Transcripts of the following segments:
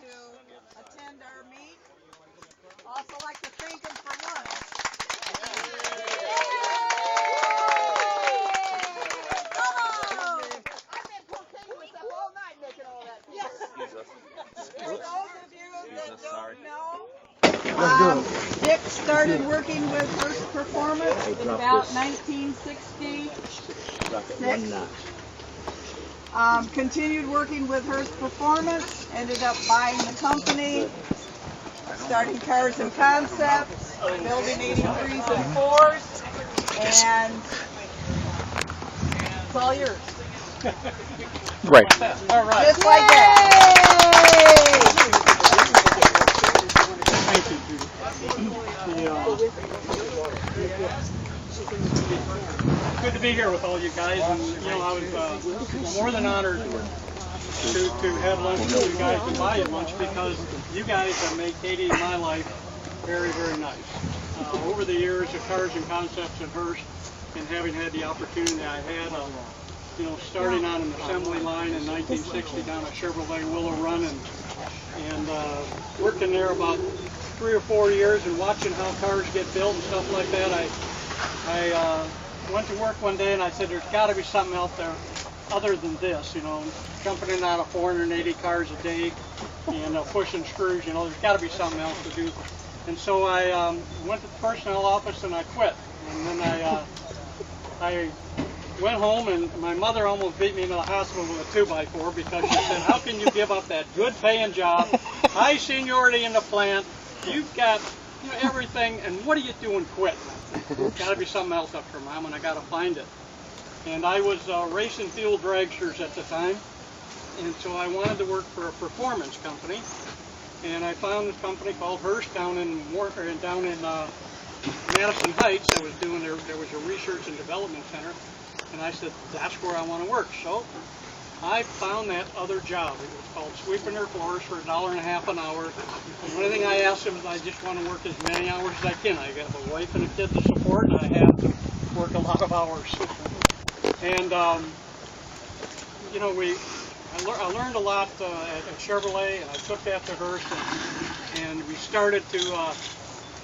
attend our meet. Also like to thank them for lunch. I've been cocaine myself all night making all that. Yes. For those of you that don't know, Dick started working with Hurst Performance in about 1966. Continued working with Hurst Performance, ended up buying the company, starting Cars and Concepts, building 83s and 4s, and it's all yours. Right. All right. Just like that. Thank you. Good to be here with all you guys, and I was more than honored to have lunch with you guys and buy you lunch, because you guys have made Katie and my life very, very nice. Over the years of Cars and Concepts at Hurst, and having had the opportunity I had of, starting on an assembly line in 1960 down at Chevrolet Willow Run, and working there about 3 or 4 years and watching how cars get built and stuff like that, I went to work one day and I said, there's got to be something out there other than this, jumping out of 480 cars a day and pushing screws, there's got to be something else to do. And so I went to the personnel office and I quit. And then I went home, and my mother almost beat me into the hospital with a 2x4 because she said, how can you give up that good paying job, high seniority in the plant, you've got everything, and what are you doing quitting? There's got to be something else up here, Mom, and I got to find it. And I was racing field dragsters at the time, and so I wanted to work for a performance company, and I found this company called Hurst down in Madison Heights. That was doing there was a research and development center, and I said, that's where I want to work. So I found that other job. It was called sweeping their floors for $1.50 an hour. The only thing I asked them is I just want to work as many hours as I can. I have a wife and a kid to support, and I have to work a lot of hours. And I learned a lot at Chevrolet, and I took that to Hurst, and we started to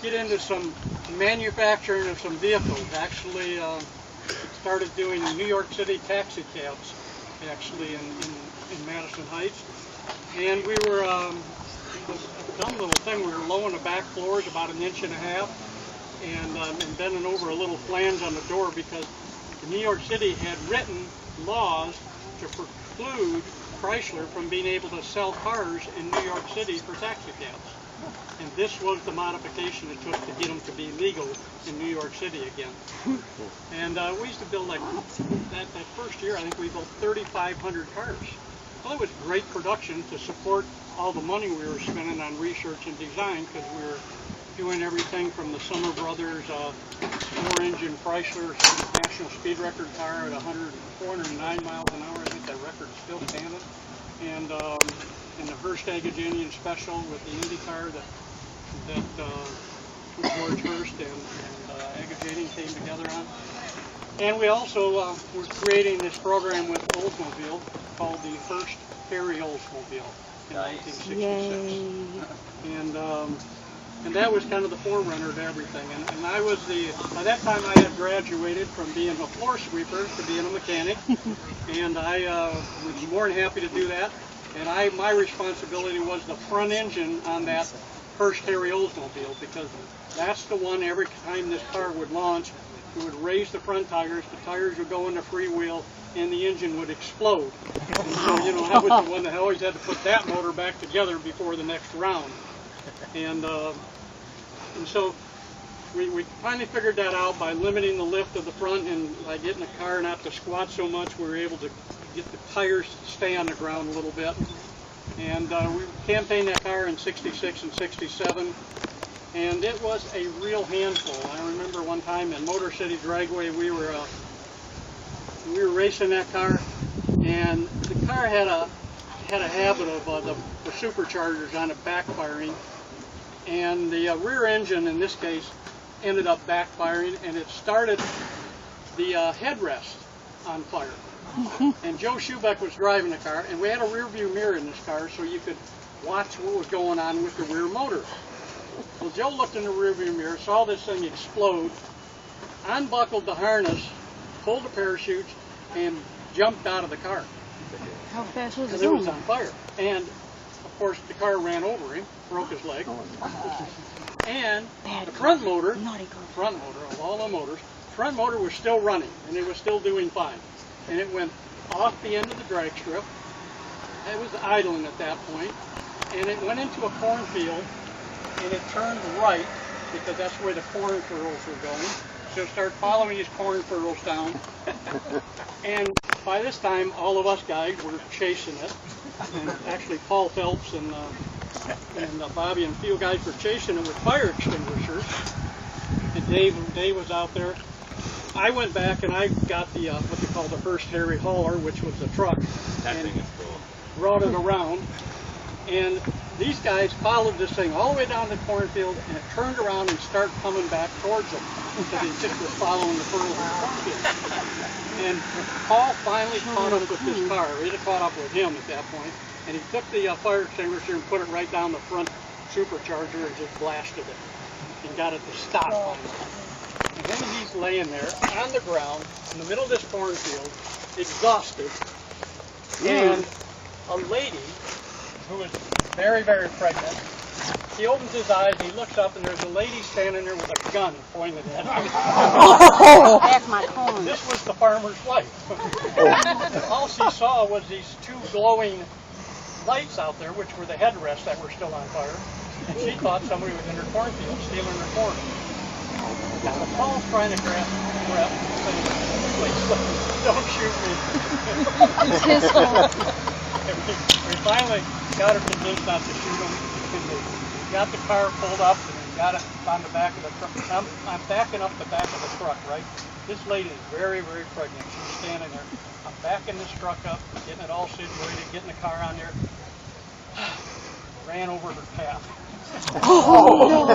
get into some manufacturing of some vehicles. Actually, started doing New York City taxi cabs, actually in Madison Heights, and we were a dumb little thing. We were low on the back floors about 1.5 inches, and bending over a little flange on the door because New York City had written laws to preclude Chrysler from being able to sell cars in New York City for taxi cabs. And this was the modification it took to get them to be legal in New York City again. And we used to build, like, that first year, I think we built 3,500 cars. Well, it was great production to support all the money we were spending on research and design, because we were doing everything from the Summer Brothers 4-engine Chrysler national speed record car at 409 miles an hour. I think that record is still standing. And in the Hurst Agajanian Special with the Indy car that George Hurst and Agajanian came together on. And we also were creating this program with Oldsmobile called the Hurst Ferry Oldsmobile in 1966. And that was kind of the forerunner to everything. And I was by that time I had graduated from being a floor sweeper to being a mechanic. And I was more than happy to do that. And my responsibility was the front engine on that Hurst Ferry Oldsmobile, because that's the one every time this car would launch, it would raise the front tires, the tires would go into freewheel, and the engine would explode. And so, that was the one that I always had to put that motor back together before the next round. And so we finally figured that out by limiting the lift of the front, and by getting the car not to squat so much, we were able to get the tires to stay on the ground a little bit. And we campaigned that car in 66 and 67, and it was a real handful. I remember one time in Motor City Dragway, we were racing that car, and the car had a habit of the superchargers on it backfiring, and the rear engine in this case ended up backfiring, and it started the headrest on fire. And Joe Schubeck was driving the car, and we had a rear view mirror in this car, so you could watch what was going on with the rear motor. Well, Joe looked in the rearview mirror, saw this thing explode, unbuckled the harness, pulled the parachutes, and jumped out of the car. How fast was Because it was on fire. And, of course, the car ran over him, broke his leg. And the front motor of all the motors, front motor was still running, and it was still doing fine. And it went off the end of the drag strip. It was idling at that point, and it went into a cornfield, and it turned right, because that's where the corn furrows were going. So it started following these corn furrows down, and by this time, all of us guys were chasing it. And actually, Paul Phelps and Bobby and a few guys were chasing it with fire extinguishers. And Dave was out there. I went back and I got the what they call the Hurst Harry hauler, which was the truck. That thing is cool. Brought it around, and these guys followed this thing all the way down the cornfield, and it turned around and started coming back towards them because it just was following the furrow of the cornfield. And Paul finally caught up with this car. It had caught up with him at that point, and he took the fire extinguisher and put it right down the front supercharger and just blasted it and got it to stop finally. And then he's laying there on the ground in the middle of this cornfield, exhausted, and a lady who is very, very pregnant, he opens his eyes, he looks up, and there's a lady standing there with a gun pointed at him. That's my phone. This was the farmer's wife. All she saw was these two glowing lights out there, which were the headrests that were still on fire, and she thought somebody was in her cornfield stealing her corn. And Paul's trying to grab saying, please don't shoot me. It's his fault. We finally got her convinced not to shoot him. We got the car pulled up and we got it on the back of the truck. I'm backing up the back of the truck, right? This lady is very, very pregnant. She's standing there. I'm backing this truck up, getting it all situated, getting the car on there. Ran over her calf. Oh,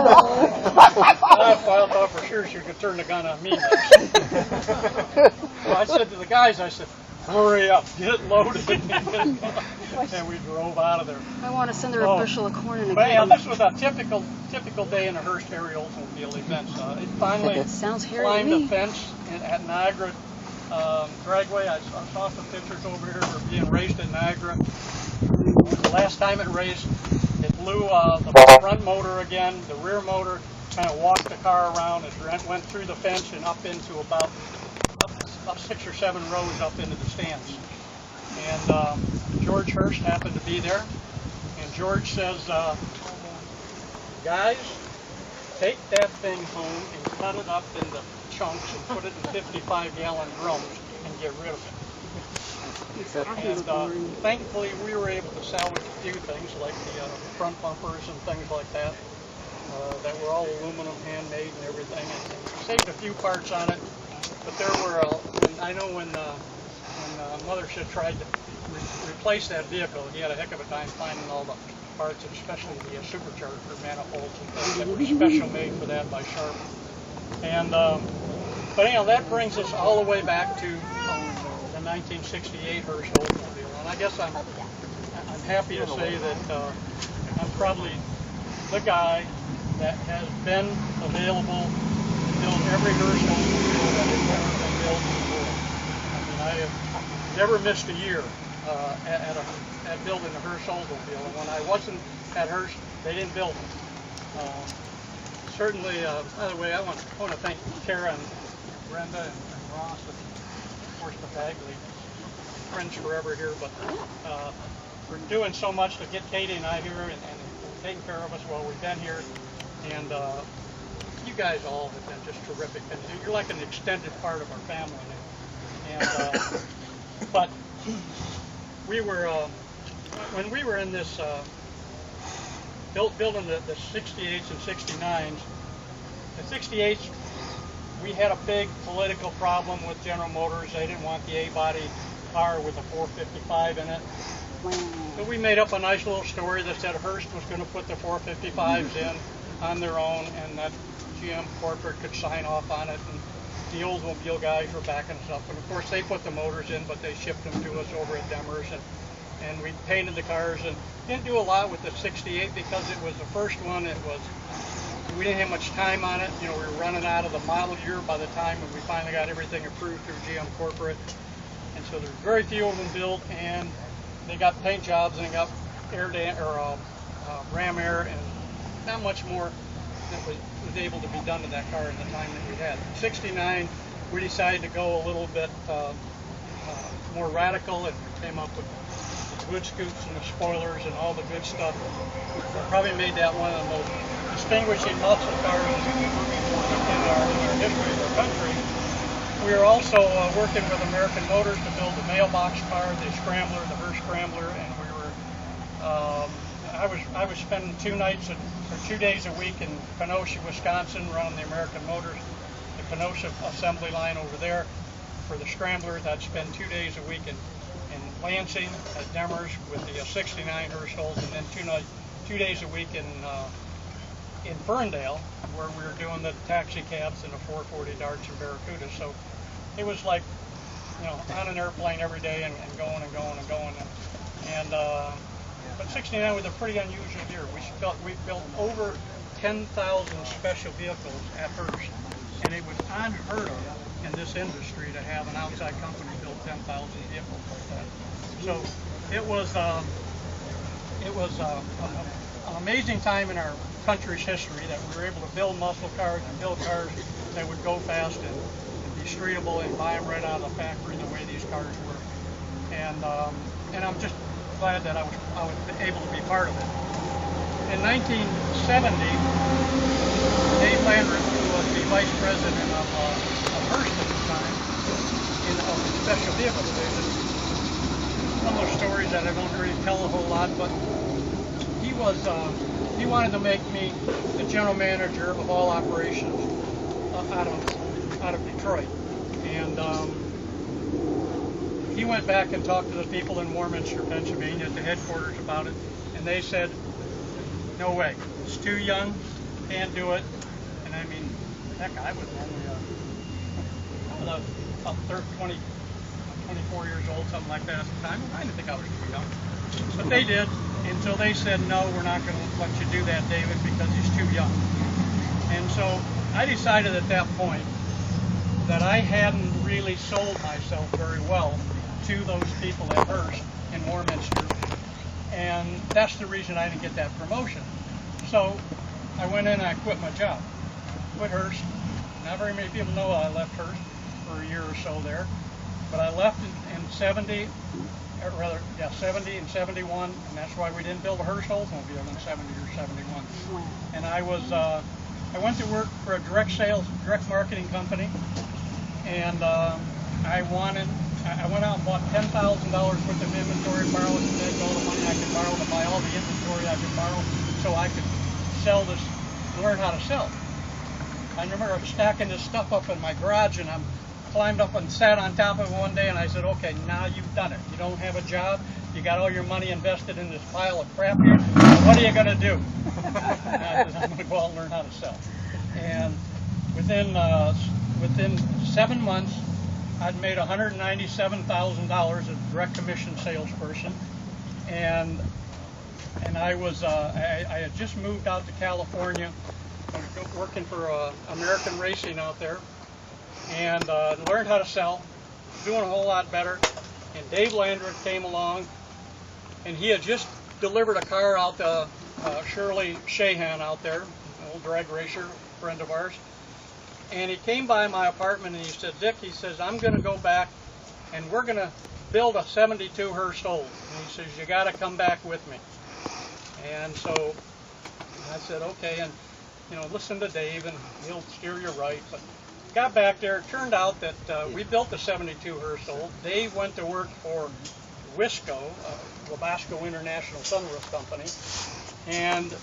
I thought for sure she could turn the gun on me. So I said to the guys, I said, hurry up, get it loaded, and we drove out of there. I want to send her a bushel of corn in a But yeah, can. this was a typical day in the Hurst Harry Oldsmobile events. It finally Sounds hairy climbed to the me. fence at Niagara Dragway. I saw some pictures over here of it being raced at Niagara. The last time it raced, it blew the front motor again, the rear motor kind of walked the car around. It went through the fence and up into about 6 or 7 rows up into the stands. And George Hurst happened to be there. And George says, guys, take that thing home and cut it up into chunks and put it in 55-gallon drums and get rid of it. And thankfully we were able to salvage a few things like the front bumpers and things like that that were all aluminum, handmade and everything, and saved a few parts on it. But there were, I know when Mothership tried to replace that vehicle, he had a heck of a time finding all the parts, especially the supercharger manifolds and things that were special made for that by Sharp. And but anyhow, that brings us all the way back to the 1968 Hurst Oldsmobile, and I guess I'm happy to say that I'm probably the guy that has been available to build every Hurst Oldsmobile that has ever been built in the world. I mean, I have never missed a year at building a Hurst Oldsmobile, and when I wasn't at Hurst, they didn't build them. Certainly, by the way, I want to thank Kara and Brenda and Ross and of course the Bagley, friends forever here, but for doing so much to get Katie and I here and taking care of us while we've been here. And you guys all have been just terrific. And you're like an extended part of our family now. And but we were when we were in this building the 68s and 69s. The 68s, we had a big political problem with General Motors. They didn't want the A-body car with a 455 in it. So we made up a nice little story that said Hurst was going to put the 455s in on their own, and that GM corporate could sign off on it, and the Oldsmobile guys were backing us up. And of course they put the motors in, but they shipped them to us over at Demers, and and we painted the cars, and didn't do a lot with the 68 because it was the first one. We didn't have much time on it. You know, we were running out of the model year by the time when we finally got everything approved through GM Corporate. And so there's very few of them built, and they got paint jobs and they got ram air, and not much more that was able to be done to that car in the time that we had. 69, we decided to go a little bit more radical, and we came up with the wood scoops and the spoilers and all the good stuff. We probably made that one of the most distinguishing muscle cars in our history of our country. We were also working with American Motors to build the mailbox car, the Scrambler, the Hurst Scrambler, and we were. I was spending 2 days a week in Kenosha, Wisconsin, running the American Motors, the Kenosha assembly line over there. For the Scramblers, I'd spend 2 days a week in Lansing at Demers with the 69 Hurst holes, and then 2 days a week in Ferndale, where we were doing the taxi cabs and the 440 Darts and Barracudas. So it was like, you know, on an airplane every day and going and going and going. But 69 was a pretty unusual year. We built over 10,000 special vehicles at Hurst, and it was unheard of in this industry to have an outside company build 10,000 vehicles like that. So it was an amazing time in our country's history that we were able to build muscle cars and build cars that would go fast and be streetable and buy them right out of the factory the way these cars were. And I'm just glad that I was able to be part of it. In 1970, Dave Landry, who was the vice president of Hurst at the time, of the special vehicle division, some of those stories that I don't really tell a whole lot, but he wanted to make me the general manager of all operations out of Detroit. And he went back and talked to the people in Warminster, Pennsylvania, at the headquarters about it, and they said, no way, it's too young, can't do it. And I mean, heck, I was only about 24 years old, something like that at the time. I didn't think I was too young. But they did, until they said, no, we're not going to let you do that, David, because he's too young. And so I decided at that point that I hadn't really sold myself very well to those people at Hurst in Warminster, and that's the reason I didn't get that promotion. So I went in and I quit my job, quit Hurst. Not very many people know I left Hurst for a year or so there, but I left in 70 and 71, and that's why we didn't build a Hurst Oldsmobile in 70 or 71. And I went to work for a direct marketing company, and I went out and bought $10,000 worth of inventory, borrowed all the money I could borrow to buy all the inventory I could borrow, so I could sell this, learn how to sell. I remember stacking this stuff up in my garage, and I climbed up and sat on top of it one day, and I said, okay, now you've done it. You don't have a job. You got all your money invested in this pile of crap here. What are you going to do? And I said, I'm going to go out and learn how to sell. And within 7 months, I'd made $197,000 as a direct commission salesperson, and I had just moved out to California. I was working for American Racing out there, and learned how to sell, doing a whole lot better. And Dave Landreth came along, and he had just delivered a car out to Shirley Shahan out there, an old drag racer friend of ours. And he came by my apartment and he said, Dick, he says, I'm going to go back and we're going to build a 72 Hurst Old. And he says, you got to come back with me. And so I said, okay, and listen to Dave and he'll steer you right. But got back there, it turned out that we built the 72 Hurst Old. Dave went to work for Wisco, Wabasco International Sunroof Company, and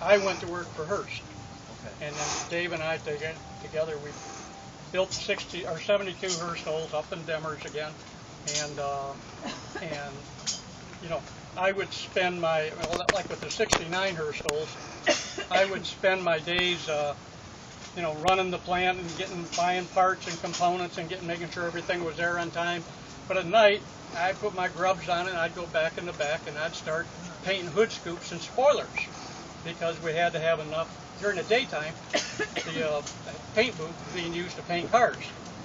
I went to work for Hurst. And then Dave and I together, we built 72 Hurst Olds up in Demers again, and I would spend like with the 69 Hurst Olds, I would spend my days you know, running the plant and buying parts and components and making sure everything was there on time. But at night, I'd put my grubs on and I'd go back in the back and I'd start painting hood scoops and spoilers, because we had to have enough during the daytime. The paint booth was being used to paint cars,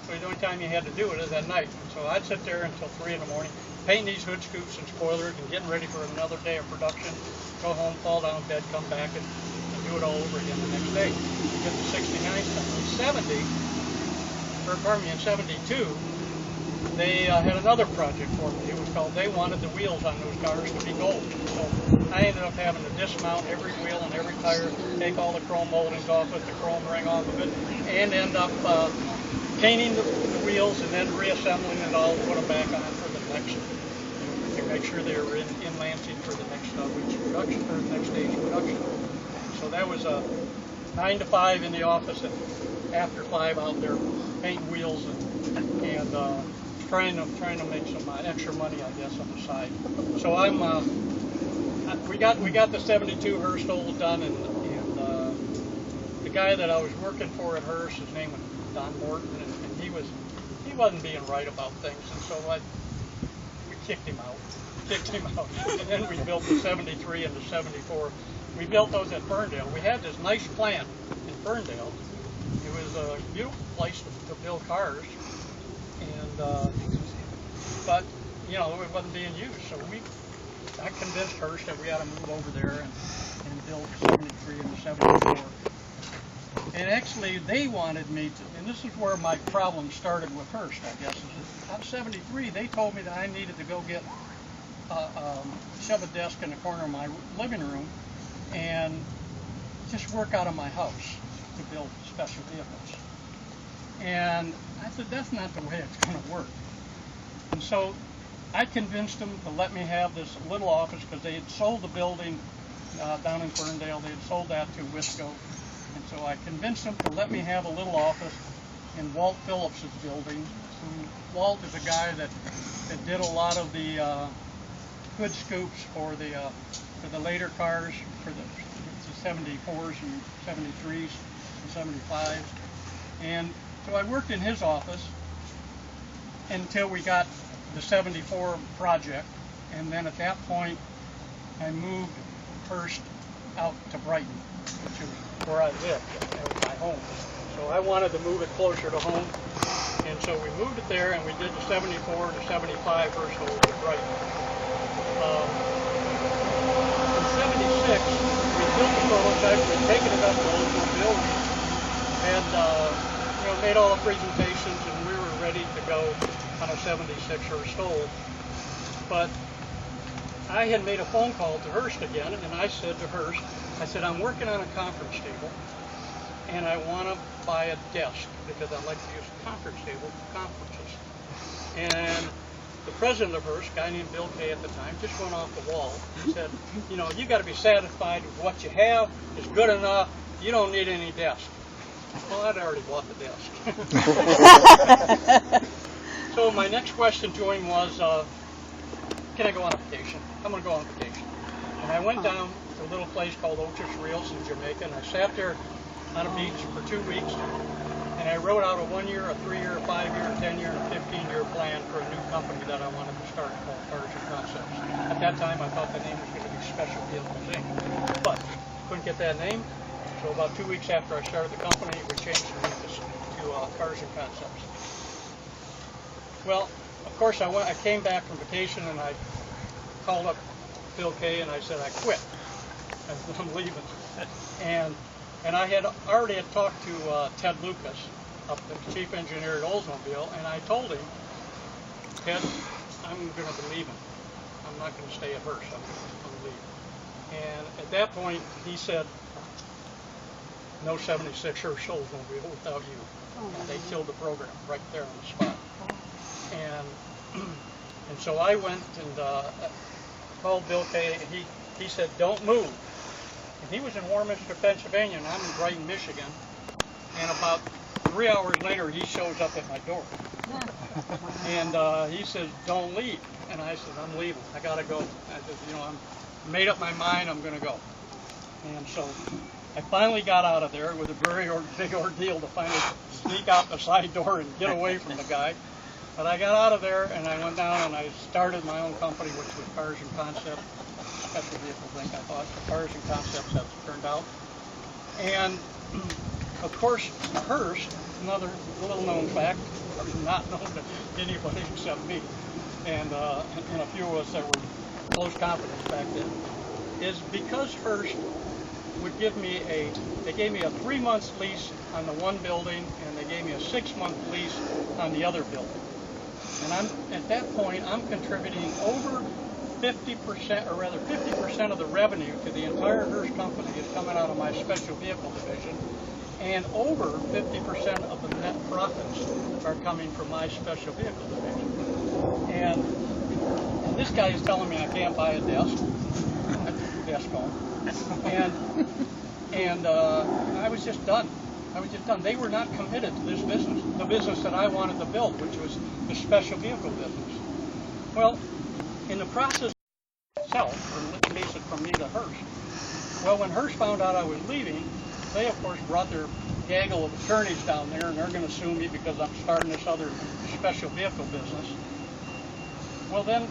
so the only time you had to do it is at night. So I'd sit there until 3 in the morning, painting these hood scoops and spoilers and getting ready for another day of production. Go home, fall down in bed, come back and do it all over again the next day. Get the 69 stuff. In 72, they had another project for me. It was called, they wanted the wheels on those cars to be gold. So I ended up having to dismount every wheel and every tire, take all the chrome moldings off it, the chrome ring off of it, and end up painting the wheels and then reassembling it all, put them back on for the next, to make sure they were in Lansing for the next week's production, or the next day's production. So that was 9 to 5 in the office, and after 5 out there painting wheels and trying to make some extra money, I guess, on the side. So we got the 72 Hurst old done, and the guy that I was working for at Hurst, his name was Don Morton, and he wasn't being right about things, and so we kicked him out. And then we built the 73 and the 74. We built those at Ferndale. We had this nice plant in Ferndale. It was a beautiful place to build cars, and but you know, it wasn't being used. So I convinced Hurst that we ought to move over there and build the 73 and the 74. And actually, they wanted me to, and this is where my problem started with Hurst, I guess. Is on 73, they told me that I needed to go get shove a desk in the corner of my living room and just work out of my house to build special vehicles. And I said, that's not the way it's going to work. And so I convinced them to let me have this little office, because they had sold the building down in Ferndale. They had sold that to Wisco. And so I convinced them to let me have a little office in Walt Phillips' building. Walt is a guy that did a lot of the hood scoops for the later cars, for the 74s and 73s and 75s. And so I worked in his office until we got the 74 project, and then at that point I moved Hurst out to Brighton, which is where I lived. That was my home. So I wanted to move it closer to home, and so we moved it there, and we did the 74 to 75 Hurst over to Brighton. In 76, we built the prototype. We'd taken it up to the local building, and made all the presentations, and we were ready to go on a 76 Hurst old. But I had made a phone call to Hurst again, and I said to Hurst, I said, I'm working on a conference table, and I want to buy a desk because I like to use a conference table for conferences. And the president of Hurst, a guy named Bill Kay at the time, just went off the wall and said, you know, you got to be satisfied with what you have. It's good enough. You don't need any desk. Well, I'd already bought the desk. So my next question to him was, can I go on a vacation? I'm going to go on vacation. And I went down to a little place called Otis Reels in Jamaica, and I sat there on a beach for 2 weeks, and I wrote out a 1-year, a 3-year, a 5-year, a 10-year, and a 15-year plan for a new company that I wanted to start called Cars and Concepts. At that time, I thought the name was going to be Special Vehicles Inc., but couldn't get that name. So about 2 weeks after I started the company, we changed the name to Cars and Concepts. Well, of course, I came back from vacation, and I called up Bill Kay, and I said I quit. I'm leaving. And I had already talked to Ted Lucas, the chief engineer at Oldsmobile, and I told him, Ted, I'm going to be leaving. I'm not going to stay at Hurst. I'm going to leave. And at that point, he said, no 76 Hurst Oldsmobile without you. And they killed the program right there on the spot. And so I went and called Bill Kay, and he said, don't move. And he was in Warminster, Pennsylvania, and I'm in Brighton, Michigan. And about 3 hours later, he shows up at my door. And he says, don't leave. And I said, I'm leaving. I got to go. I said, I made up my mind, I'm going to go. And so I finally got out of there. It was a very big ordeal to finally sneak out the side door and get away from the guy. But I got out of there, and I went down and I started my own company, which was Cars and Concepts, Special Vehicle Inc. I thought Cars and Concepts, that's turned out. And of course, Hurst, another little known fact, not known to anybody except me, and a few of us that were close confidants back then, is because Hurst would give me they gave me a 3-month lease on the one building, and they gave me a 6-month lease on the other building. And at that point, I'm contributing over 50%, or rather 50% of the revenue to the entire Hurst company is coming out of my special vehicle division, and over 50% of the net profits are coming from my special vehicle division. And this guy is telling me I can't buy a desk home, and I was just done. They were not committed to this business, the business that I wanted to build, which was the special vehicle business. Well, in the process itself, or lease it from me to Hurst. Well, when Hurst found out I was leaving, they of course brought their gaggle of attorneys down there, and they're going to sue me because I'm starting this other special vehicle business. Well, then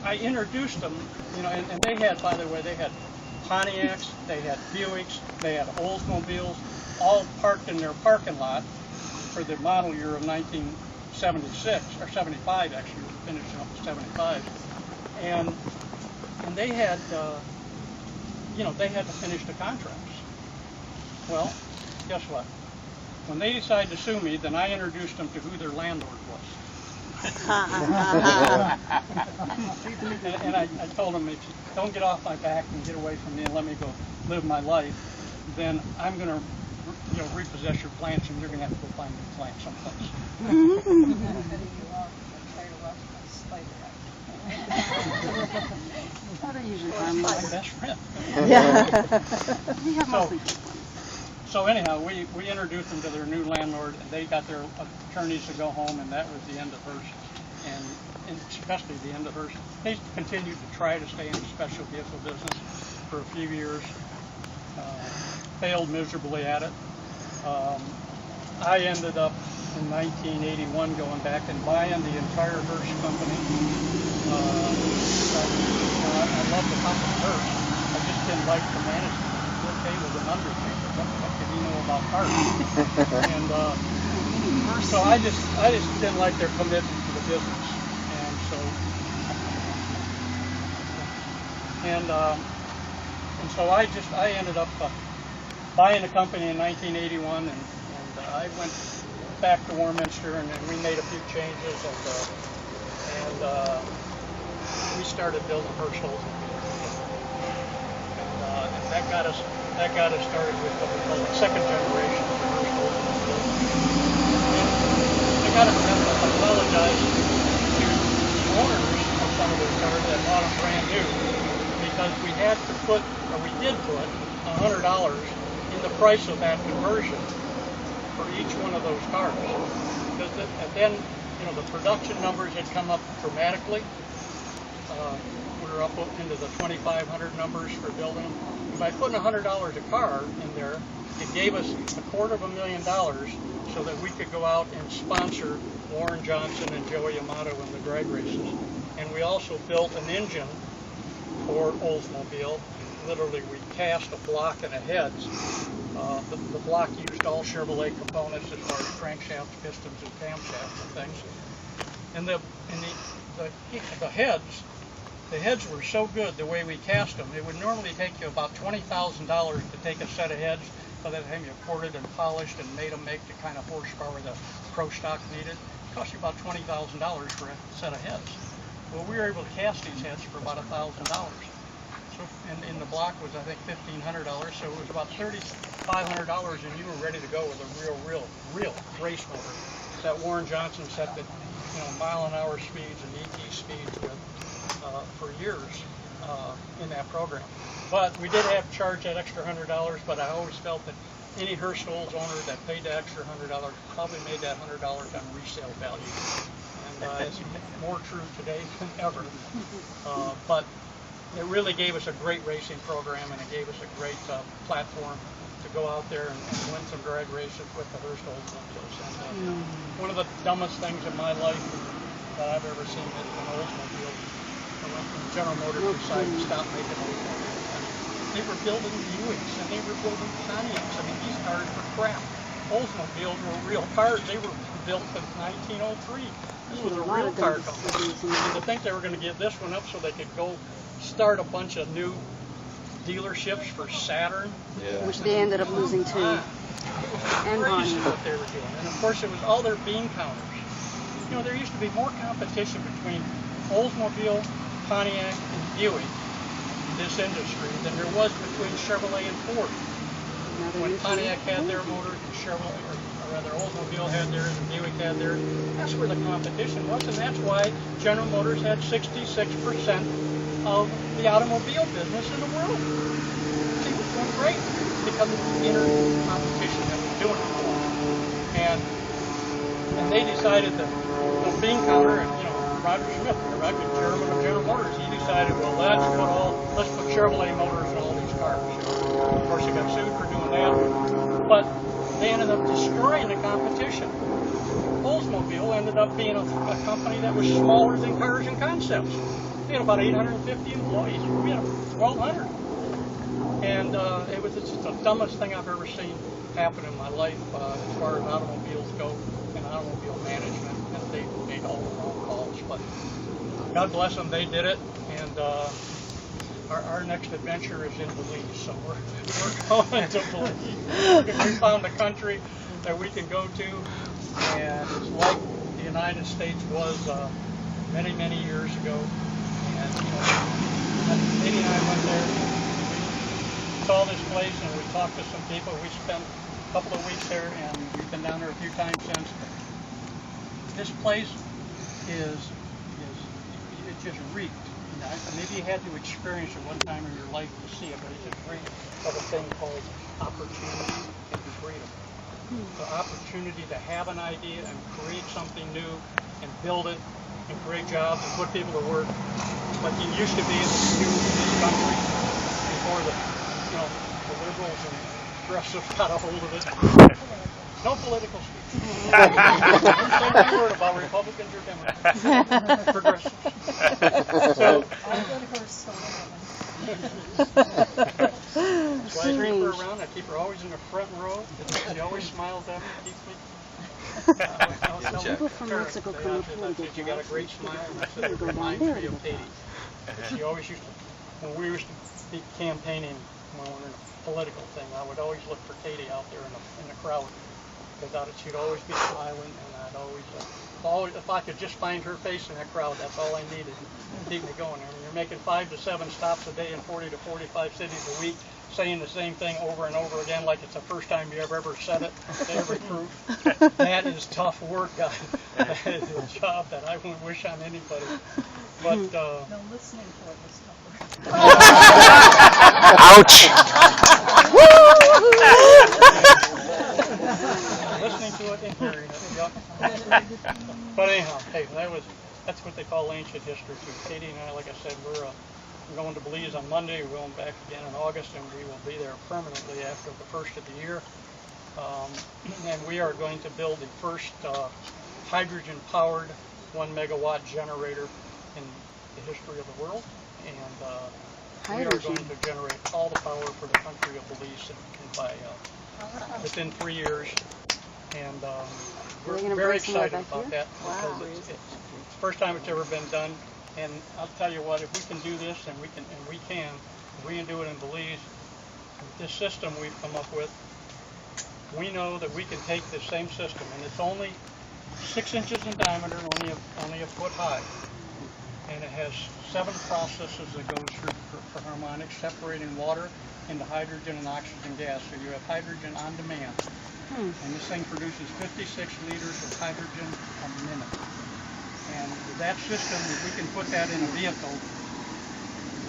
I introduced them, and they had, by the way, they had Pontiacs, they had Buicks, they had Oldsmobiles, all parked in their parking lot for the model year of 1976, or 75 actually, we were finishing up in 75. And they had, they had to finish the contracts. Well, guess what? When they decided to sue me, then I introduced them to who their landlord was. and I told them, if you don't get off my back and get away from me and let me go live my life, then I'm going to repossess your plants, and you're going to have to go find a plant someplace. My best friend. Yeah. We have mostly. So anyhow, we introduced them to their new landlord, and they got their attorneys to go home, and that was the end of Hurst, and especially the end of Hurst. They continued to try to stay in the special vehicle business for a few years, failed miserably at it. I ended up in 1981 going back and buying the entire Hurst company. I love the company Hurst. I just didn't like the management. Okay, was an undertaker. What did he know about cars? And so I just didn't like their commitment to the business, and so I ended up buying the company in 1981, and I went back to Warminster, and we made a few changes, and we started building Hurst Oldsmobiles. And that got us started with what we call the second generation of the Hurst Oldsmobiles. And I got to apologize to the owners of some of those cars that bought them brand new, because we did put $100 in the price of that conversion for each one of those cars. Because then, the production numbers had come up dramatically. We were up into the 2,500 numbers for building them. And by putting $100 a car in there, it gave us $250,000 so that we could go out and sponsor Warren Johnson and Joey Amato in the drag races. And we also built an engine for Oldsmobile. Literally, we cast a block and a heads. The block used all Chevrolet components as far as crankshafts, pistons, and camshafts and things. And the heads were so good the way we cast them. It would normally take you about $20,000 to take a set of heads. By the time you ported and polished and made them make the kind of horsepower the Pro stock needed, it cost you about $20,000 for a set of heads. Well, we were able to cast these heads for about $1,000. So, and the block was, I think, $1,500, so it was about $3,500, and you were ready to go with a real race motor that Warren Johnson set the mile-an-hour speeds and ET speeds with for years in that program. But we did have to charge that extra $100, but I always felt that any Hurst Olds owner that paid that extra $100 probably made that $100 on resale value. And it's more true today than ever. But it really gave us a great racing program, and it gave us a great platform to go out there and win some drag races with the Hurst Oldsmobiles. And one of the dumbest things in my life that I've ever seen is an Oldsmobile. When General Motors decided to stop making Oldsmobiles. They were building Buicks and they were building Pontiacs. I mean, these cars were crap. Oldsmobiles were real cars. They were built in 1903. This was a real car company. And to think they were going to give this one up so they could go start a bunch of new dealerships for Saturn. Yeah. Which they ended up losing to. And crazy what they were doing. And of course it was all their bean counters. You know, there used to be more competition between Oldsmobile, Pontiac, and Buick in this industry than there was between Chevrolet and Ford. When Pontiac had their motors and Chevrolet, or rather Oldsmobile had theirs and Buick had theirs, that's where the competition was, and that's why General Motors had 66% of the automobile business in the world. It was doing great because of the inner competition that was doing it. And they decided that the bean counter, and you know, Roger Smith, the chairman of General Motors, he decided, well, let's put Chevrolet motors in all these cars. Of course, he got sued for doing that, but they ended up destroying the competition. Oldsmobile ended up being a company that was smaller than Cars and Concepts. They had about 850 employees. We had 1,200. And it was just the dumbest thing I've ever seen happen in my life as far as automobiles go and automobile management. And they made all the wrong calls. But God bless them, they did it. And our next adventure is in Belize. So we're going to Belize. We found a country that we can go to. And it's like the United States was many, many years ago. And Katie and I went there, we saw this place, and we talked to some people. We spent a couple of weeks there, and we've been down there a few times since. This place is it just reeked. You know, maybe you had to experience it one time in your life to see it, but it just reeked of a thing called opportunity and freedom. The opportunity to have an idea and create something new and build it and create jobs and put people to work like it used to be in this country before the liberals and progressives got a hold of it. No political speech. Don't say a word about Republicans or Democrats. Progressives. So, that's why I bring her around. I keep her always in the front row. She always smiles at me, keeps me. People from Mexico come up here and get you got a great smile, and that's a remind me of Katie. She always used to, when we used to be campaigning, when we were in a political thing, I would always look for Katie out there in the crowd, because she'd always be smiling, and I'd always, if I could just find her face in that crowd, that's all I needed to keep me going. I mean, you're making 5 to 7 stops a day in 40 to 45 cities a week, saying the same thing over and over again like it's the first time you ever said it to every crew. That is tough work, guys. That is a job that I wouldn't wish on anybody. But no, listening to it was tougher. Ouch! Listening to it and hearing it. Yep. But anyhow, hey, that's what they call ancient history too. Katie and I, like I said, we're going to Belize on Monday. We're going back again in August, and we will be there permanently after the first of the year. And we are going to build the first hydrogen-powered 1 megawatt generator in the history of the world. And we are going to generate all the power for the country of Belize within 3 years. And we're very excited about that because it's the first time it's ever been done. And I'll tell you what, if we can do this, and we can do it in Belize, with this system we've come up with, we know that we can take this same system, and it's only 6 inches in diameter, only a foot high, and it has 7 processes that go through for harmonics, separating water into hydrogen and oxygen gas. So you have hydrogen on demand, and this thing produces 56 liters of hydrogen a minute. And with that system, if we can put that in a vehicle,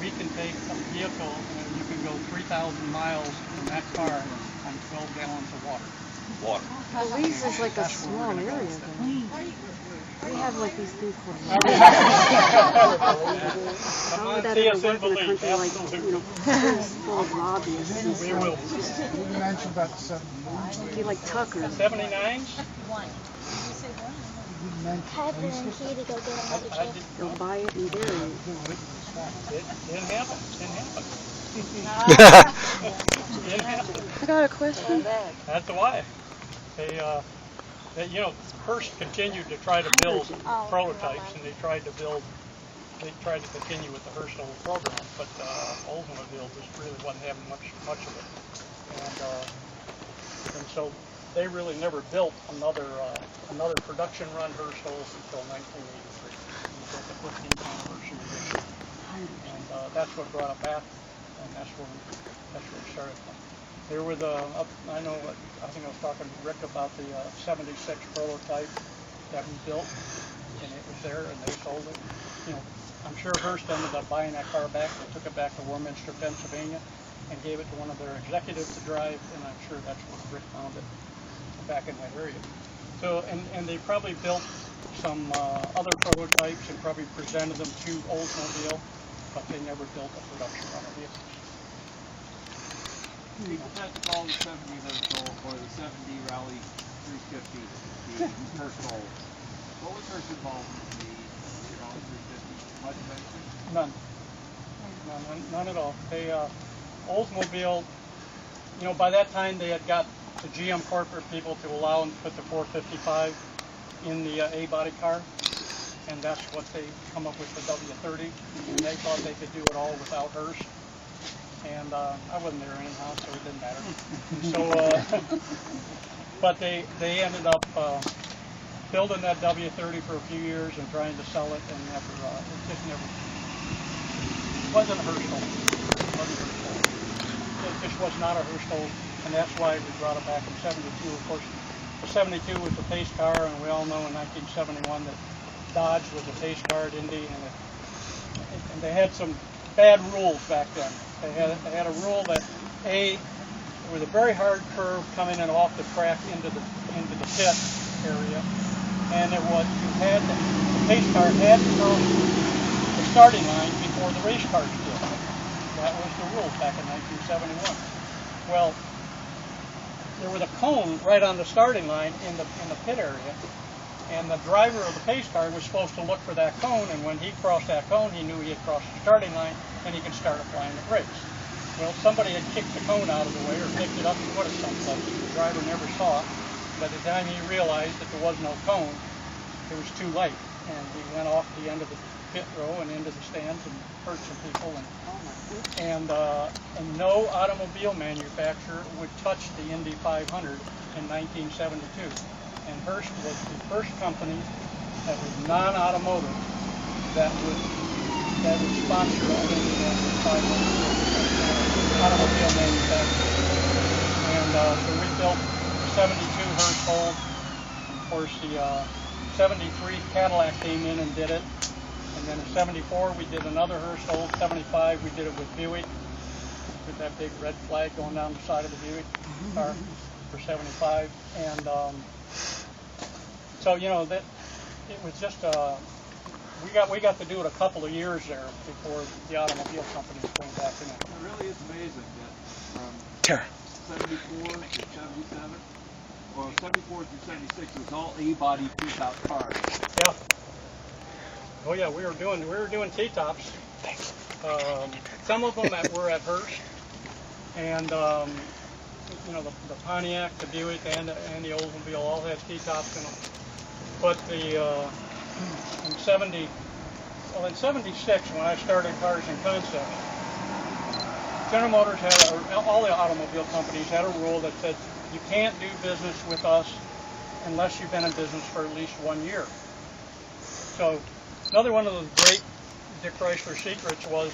we can take a vehicle and you can go 3,000 miles in that car on 12 gallons of water. Belize is like a small area. We have like these things called Come how on, would that see ever us work and in a believe. country like, you know, full of lobbyists and We will. stuff? You mentioned about the 70s. Be like Tucker. 79s? Have them in key to go get another chip. They'll buy it and bury it. It didn't happen. Didn't happen. Didn't happen. I got a question. That's why. They, you know, Hurst continued to try to build prototypes, and they tried to continue with the Hurst old program, but Oldsmobile just really wasn't having much of it, and so they really never built another production run Hurst Olds until 1983. They built the 15th anniversary edition, and that's what brought it back, and that's where we started from. There were I think I was talking to Rick about the 76 prototype that we built, and it was there, and they sold it. You know, I'm sure Hurst ended up buying that car back. They took it back to Warminster, Pennsylvania, and gave it to one of their executives to drive, and I'm sure that's where Rick found it, back in that area. So, and they probably built some other prototypes and probably presented them to Oldsmobile, but they never built a production run of vehicles. People tend to call the 70 Hurst Old or the 70 Rally 350 the Hurst Old. What was Hurst involved in the Rally 350? Much of anything? None at all. They, Oldsmobile, you know, by that time they had got the GM corporate people to allow them to put the 455 in the A-body car, and that's what they come up with the W30, and they thought they could do it all without Hurst. And I wasn't there anyhow, so it didn't matter. So, but they ended up building that W30 for a few years and trying to sell it, and it just never wasn't a Hurst Old. It just was not a Hurst Old, and that's why we brought it back in '72. Of course, the '72 was the pace car, and we all know in 1971 that Dodge was a pace car at Indy, and they had some bad rules back then. They had a rule that there was a very hard curve coming in off the track into the pit area, and the pace car had to cross the starting line before the race cars did. That was the rule back in 1971. Well, there was a cone right on the starting line in the pit area, and the driver of the pace car was supposed to look for that cone, and when he crossed that cone, he knew he had crossed the starting line, and he could start applying the brakes. Well, somebody had kicked the cone out of the way or picked it up and put it someplace. The driver never saw it. By the time he realized that there was no cone, it was too late, and he went off the end of the pit row and into the stands and hurt some people. And no automobile manufacturer would touch the Indy 500 in 1972. And Hurst was the first company that was non-automotive that would sponsor an Indy 500 automobile manufacturer. And so we built the 72 Hurst Old. Of course, the 73 Cadillac came in and did it. And then in 74 we did another Hurst Old. 75 we did it with Buick, with that big red flag going down the side of the Buick car for 75. And so, you know, that it was just we got to do it a couple of years there before the automobile companies came back in. It really is amazing that from 74 to 77, well, 74 through 76, it was all A-body two-top cars. Yeah. Oh yeah, we were doing T-tops. Thanks. Some of them that were at Hurst, and you know, the Pontiac, the Buick, and the Oldsmobile all had T-tops in them. But in 76, when I started Cars and Concepts, General Motors all the automobile companies had a rule that said you can't do business with us unless you've been in business for at least 1 year. So another one of the great Dick Chrysler secrets was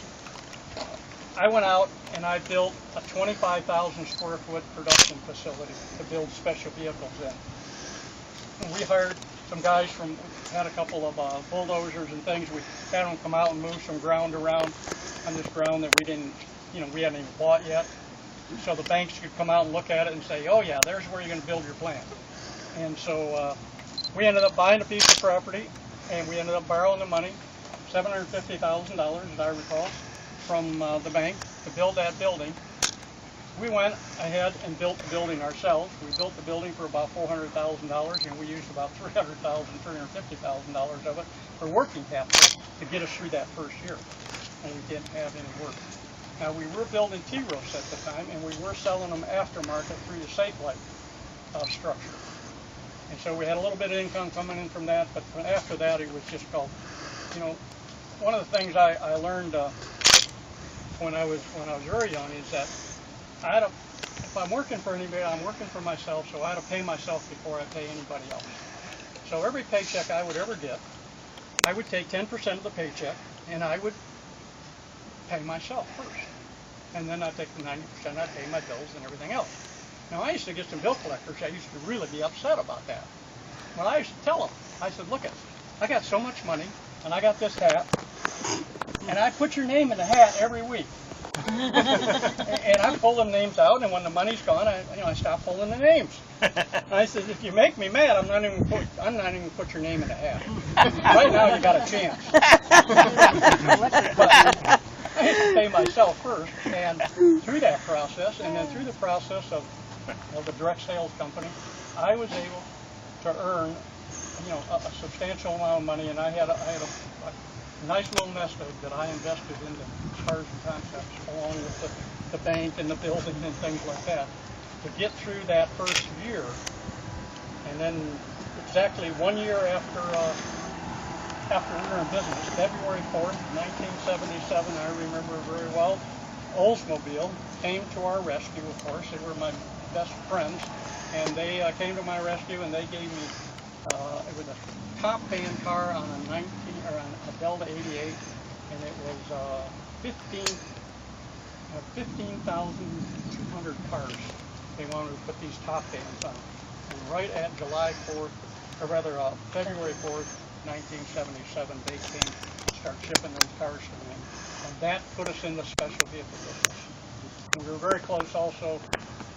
I went out and I built a 25,000 square foot production facility to build special vehicles in. And we hired some guys had a couple of bulldozers and things. We had them come out and move some ground around on this ground that we hadn't even bought yet. So the banks could come out and look at it and say, oh yeah, there's where you're going to build your plant. And so we ended up buying a piece of property, and we ended up borrowing the money, $750,000, as I recall, from the bank to build that building. We went ahead and built the building ourselves. We built the building for about $400,000, and we used about $350,000 of it for working capital to get us through that first year, and we didn't have any work. Now, we were building T-roofs at the time, and we were selling them aftermarket through the Safe Light structure. And so we had a little bit of income coming in from that, but after that, it was just called, you know, one of the things I learned when I was very young is that if I'm working for anybody, I'm working for myself, so I had to pay myself before I pay anybody else. So every paycheck I would ever get, I would take 10% of the paycheck, and I would pay myself first. And then I'd take the 90%, I'd pay my bills and everything else. Now, I used to get some bill collectors that used to really be upset about that. Well, I used to tell them, I said, look, I got so much money, and I got this hat, and I put your name in the hat every week. And I pull them names out, and when the money's gone, I stop pulling the names. I said, if you make me mad, I'm not even put your name in the hat. Right now, you got a chance. But I had to pay myself first, and through that process, and then through the process of the direct sales company, I was able to earn, a substantial amount of money, and I had a nice little nest egg that I invested into Cars and Concepts, along with the bank and the building and things like that, to get through that first year. And then exactly 1 year after we were in business, February 4th, 1977, I remember very well, Oldsmobile came to our rescue, of course. They were my best friends, and they came to my rescue, and they gave me, it was a top band car on a Delta 88, and it was 15,200 cars they wanted to put these top bands on. And right at February 4th, 1977, they came to start shipping those cars to me, and that put us in the special vehicle business. And we were very close also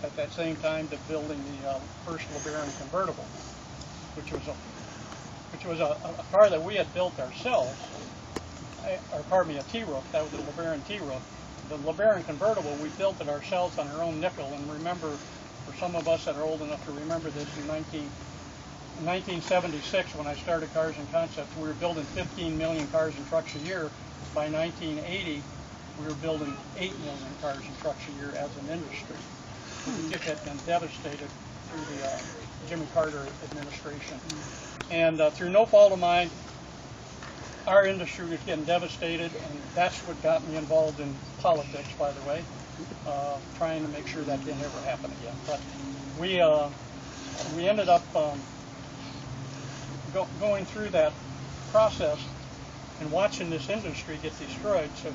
at that same time to building the first LeBaron convertible, which was a car that we had built ourselves, a T-roof. That was the LeBaron T-roof. The LeBaron convertible, we built it ourselves on our own nickel. And remember, for some of us that are old enough to remember this, in 1976, when I started Cars and Concepts, we were building 15 million cars and trucks a year. By 1980, we were building 8 million cars and trucks a year as an industry. It had been devastated through the Jimmy Carter administration. And through no fault of mine, our industry was getting devastated, and that's what got me involved in politics, by the way, trying to make sure that didn't ever happen again. But we ended up going through that process and watching this industry get destroyed. So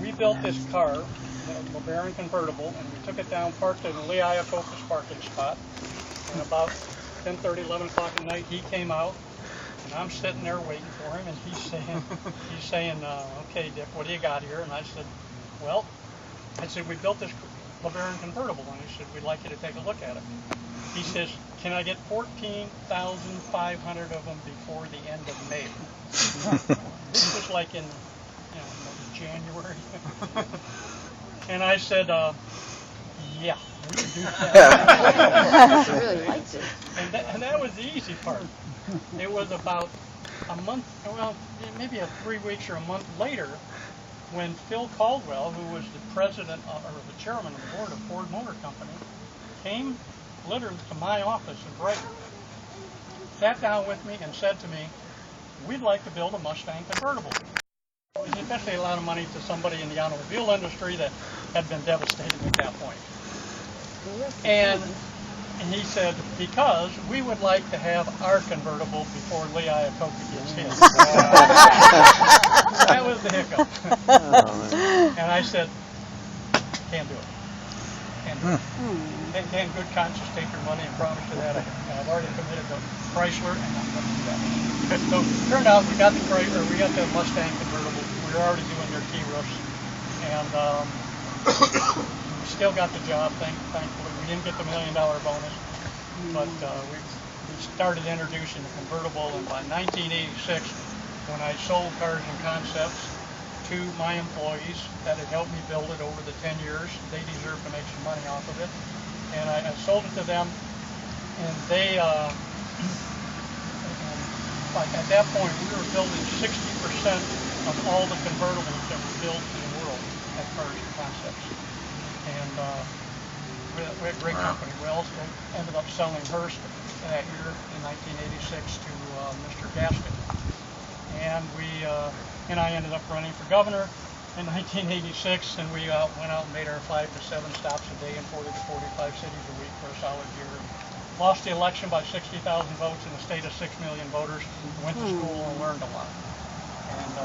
we built this car, the LeBaron convertible, and we took it down, parked it in Lee Iacocca's parking spot, and about 10:30, 11 o'clock at night, he came out, and I'm sitting there waiting for him, and he's saying, okay, Dick, what do you got here? And I said, we built this LeBaron convertible, and he said, we'd like you to take a look at it. He says, can I get 14,500 of them before the end of May? This was like in, January. And I said, yeah, we can do that. I really liked it. And that was the easy part. It was about a month, maybe 3 weeks or a month later, when Phil Caldwell, who was the president or the chairman of the board of Ford Motor Company, came literally to my office in Brighton, sat down with me and said to me, we'd like to build a Mustang convertible. It was especially a lot of money to somebody in the automobile industry that had been devastated at that point. And he said, because we would like to have our convertible before Lee Iacocca gets his. That was the hiccup. And I said, can't do it. Can't do it. Can't good conscience take your money and promise you that. I've already committed to Chrysler, and I'm going to do that. So it turned out we got the Mustang convertible. We were already doing their T-roofs, and we still got the job, thankfully. We didn't get the $1 million bonus, but we started introducing the convertible, and by 1986, when I sold Cars and Concepts to my employees that had helped me build it over the 10 years, they deserve to make some money off of it, and I sold it to them, and they, like at that point, we were building 60% of all the convertibles that were built in the world at Cars and Concepts, and we had a great company. We also ended up selling Hurst that year in 1986 to Mr. Gaskin. And and I ended up running for governor in 1986, and we went out and made our 5 to 7 stops a day in 40 to 45 cities a week for a solid year. Lost the election by 60,000 votes in a state of 6 million voters. Went to school and learned a lot. And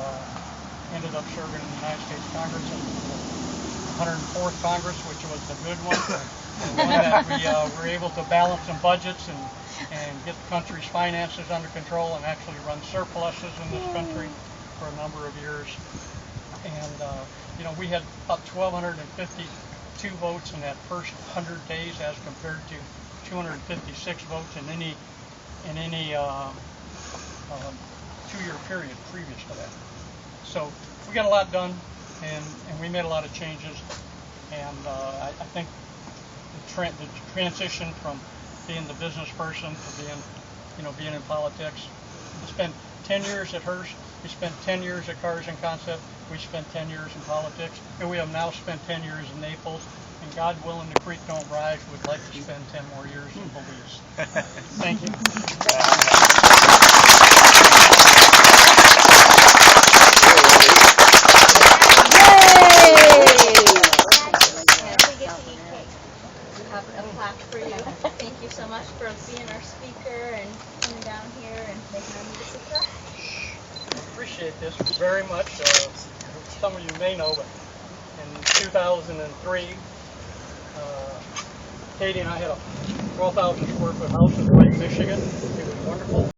ended up serving in the United States Congress in the 104th Congress, which was the good one. And one that we were able to balance some budgets and get the country's finances under control and actually run surpluses in this country for a number of years. And you know, we had about 1,252 votes in that first 100 days, as compared to 256 votes in any 2-year period previous to that. So we got a lot done, and we made a lot of changes. And I think the transition from being the business person to being in politics. We spent 10 years at Hurst. We spent 10 years at Cars and Concept. We spent 10 years in politics, and we have now spent 10 years in Naples. And God willing, the creek don't rise, we'd like to spend 10 more years in Belize. Thank you. Have a plaque for you. Thank you so much for being our speaker and coming down here and making our meet a success. Appreciate this very much. Some of you may know, but in 2003, Katie and I had a 12,000 square foot house in Lake Michigan. It was wonderful.